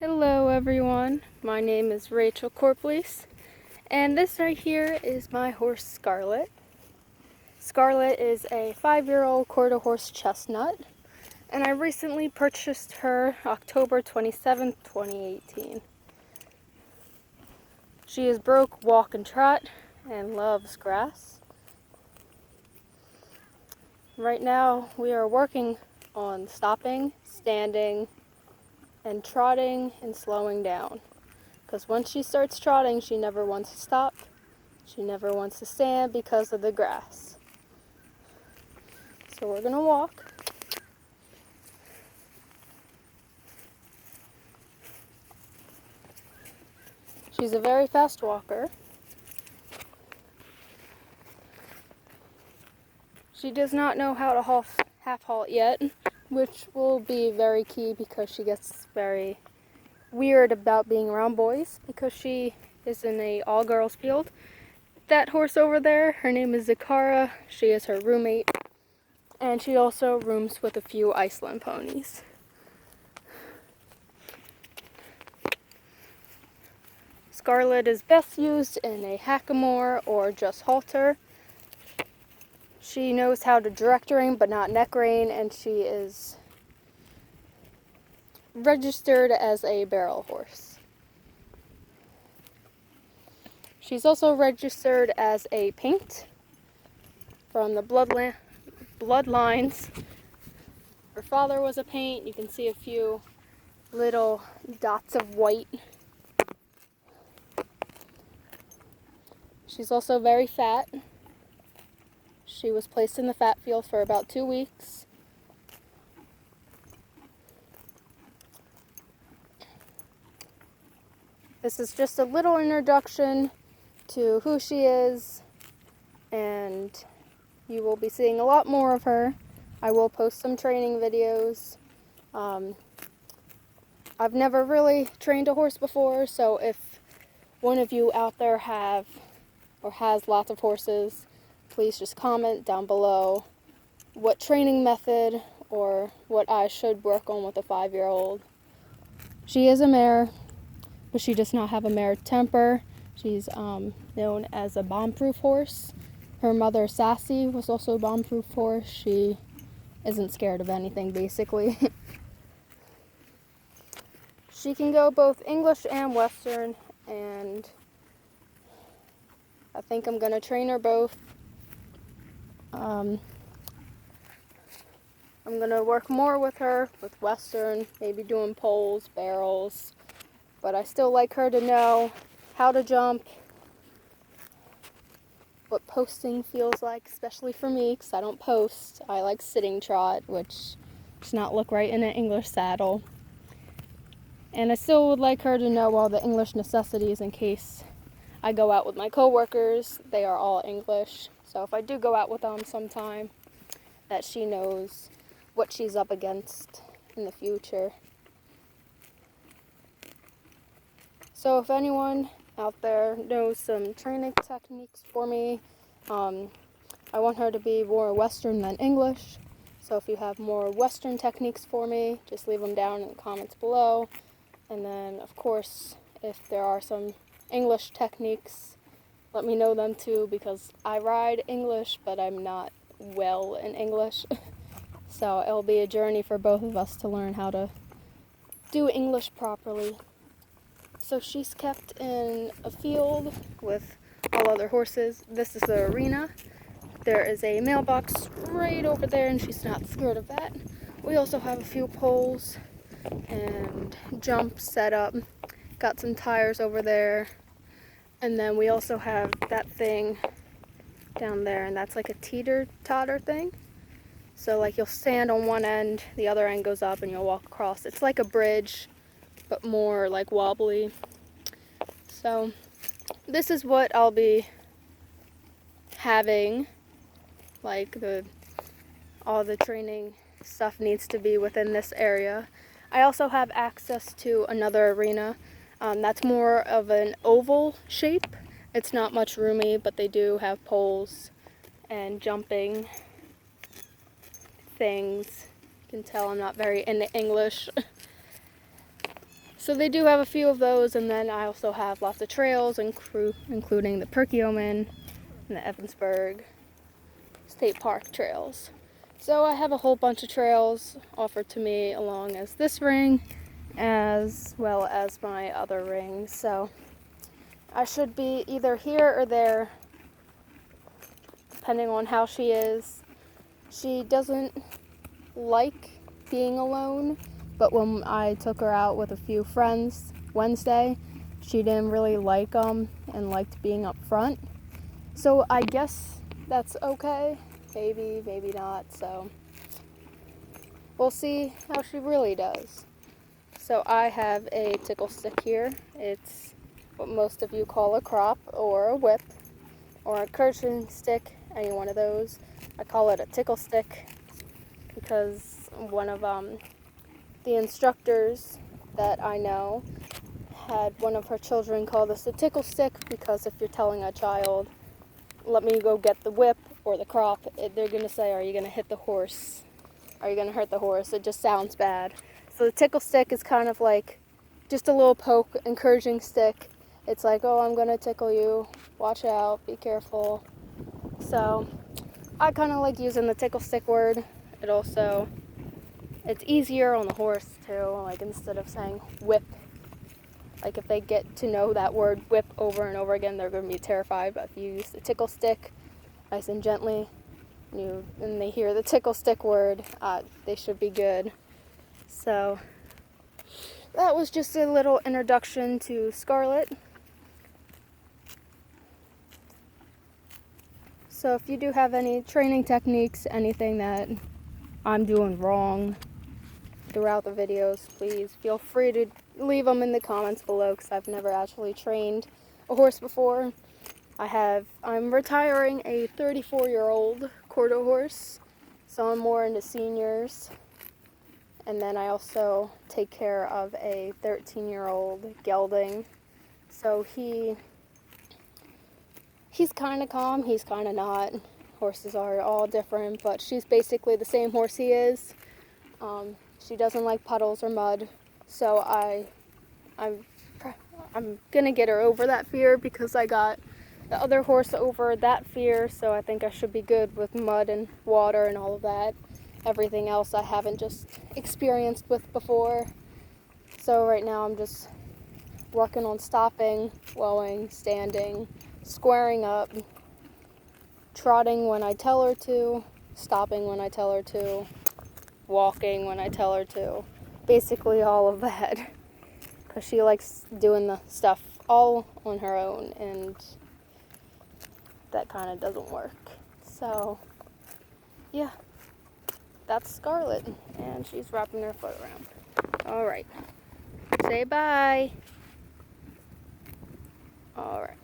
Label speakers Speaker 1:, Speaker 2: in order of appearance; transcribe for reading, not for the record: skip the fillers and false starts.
Speaker 1: Hello everyone, my name is Rachel Corplease, and this right here is my horse Scarlett. Scarlett is a 5-year-old quarter horse chestnut, and I recently purchased her October 27th, 2018. She is broke walk and trot and loves grass. Right now we are working on stopping, standing, and trotting and slowing down. Because once she starts trotting, she never wants to stop. She never wants to stand because of the grass. So we're going to walk. She's a very fast walker. She does not know how to half halt yet, which will be very key because she gets very weird about being around boys because she is in a all-girls field. That horse over there, her name is Zakara. She is her roommate, and she also rooms with a few Iceland ponies. Scarlett is best used in a hackamore or just halter. She knows how to direct rein but not neck rein, and she is registered as a barrel horse. She's also registered as a paint from the bloodlines. Her father was a paint. You can see a few little dots of white. She's also very fat. She was placed in the fat field for about 2 weeks. This is just a little introduction to who she is, and you will be seeing a lot more of her. I will post some training videos. I've never really trained a horse before, so if one of you out there has lots of horses, please just comment down below what training method or what I should work on with a 5-year-old. She is a mare, but she does not have a mare temper. She's known as a bomb-proof horse. Her mother, Sassy, was also a bomb-proof horse. She isn't scared of anything, basically. She can go both English and Western, and I think I'm going to train her both. I'm going to work more with her with Western, maybe doing poles, barrels, but I still like her to know how to jump, what posting feels like, especially for me, because I don't post. I like sitting trot, which does not look right in an English saddle. And I still would like her to know all the English necessities in case I go out with my coworkers. They are all English, so if I do go out with them sometime, that she knows what she's up against in the future. So if anyone out there knows some training techniques for me, I want her to be more Western than English. So if you have more Western techniques for me, just leave them down in the comments below. And then, of course, if there are some English techniques, let me know them too, because I ride English, but I'm not well in English. So it'll be a journey for both of us to learn how to do English properly. So she's kept in a field with all other horses. This is the arena. There is a mailbox right over there, and she's not scared of that. We also have a few poles and jumps set up. Got some tires over there. And then we also have that thing down there, and that's like a teeter-totter thing. So like you'll stand on one end, the other end goes up, and you'll walk across. It's like a bridge, but more like wobbly. So this is what I'll be having. Like all the training stuff needs to be within this area. I also have access to another arena. That's more of an oval shape. It's not much roomy, but they do have poles and jumping things. You can tell I'm not very into English. So they do have a few of those, and then I also have lots of trails, including the Perkiomen and the Evansburg State Park trails. So I have a whole bunch of trails offered to me along as this ring, as well as my other rings. So I should be either here or there, depending on how she is. She doesn't like being alone, but when I took her out with a few friends Wednesday, she didn't really like them and liked being up front. So I guess that's okay. Maybe, maybe not. So we'll see how she really does. So I have a tickle stick here. It's what most of you call a crop or a whip or a encouraging stick, any one of those. I call it a tickle stick because one of the instructors that I know had one of her children call this a tickle stick, because if you're telling a child, let me go get the whip or the crop, they're going to say, are you going to hit the horse? Are you going to hurt the horse? It just sounds bad. So the tickle stick is kind of like just a little poke, encouraging stick. It's like, oh, I'm going to tickle you. Watch out. Be careful. So I kind of like using the tickle stick word. It's easier on the horse too. Like, instead of saying whip, like if they get to know that word whip over and over again, they're going to be terrified. But if you use the tickle stick nice and gently, and they hear the tickle stick word, they should be good. So that was just a little introduction to Scarlett. So if you do have any training techniques, anything that I'm doing wrong throughout the videos, please feel free to leave them in the comments below, because I've never actually trained a horse before. I'm retiring a 34-year-old quarter horse, so I'm more into seniors. And then I also take care of a 13-year-old gelding. So he's kind of calm, he's kind of not. Horses are all different, but she's basically the same horse he is. She doesn't like puddles or mud, so I'm gonna get her over that fear, because I got the other horse over that fear, so I think I should be good with mud and water and all of that. Everything else I haven't just experienced with before. So right now I'm just working on stopping, lowing, standing, squaring up, trotting when I tell her to, stopping when I tell her to, walking when I tell her to. Basically all of that, because she likes doing the stuff all on her own, and that kind of doesn't work. So yeah, that's Scarlett, and she's wrapping her foot around. All right, say bye. All right.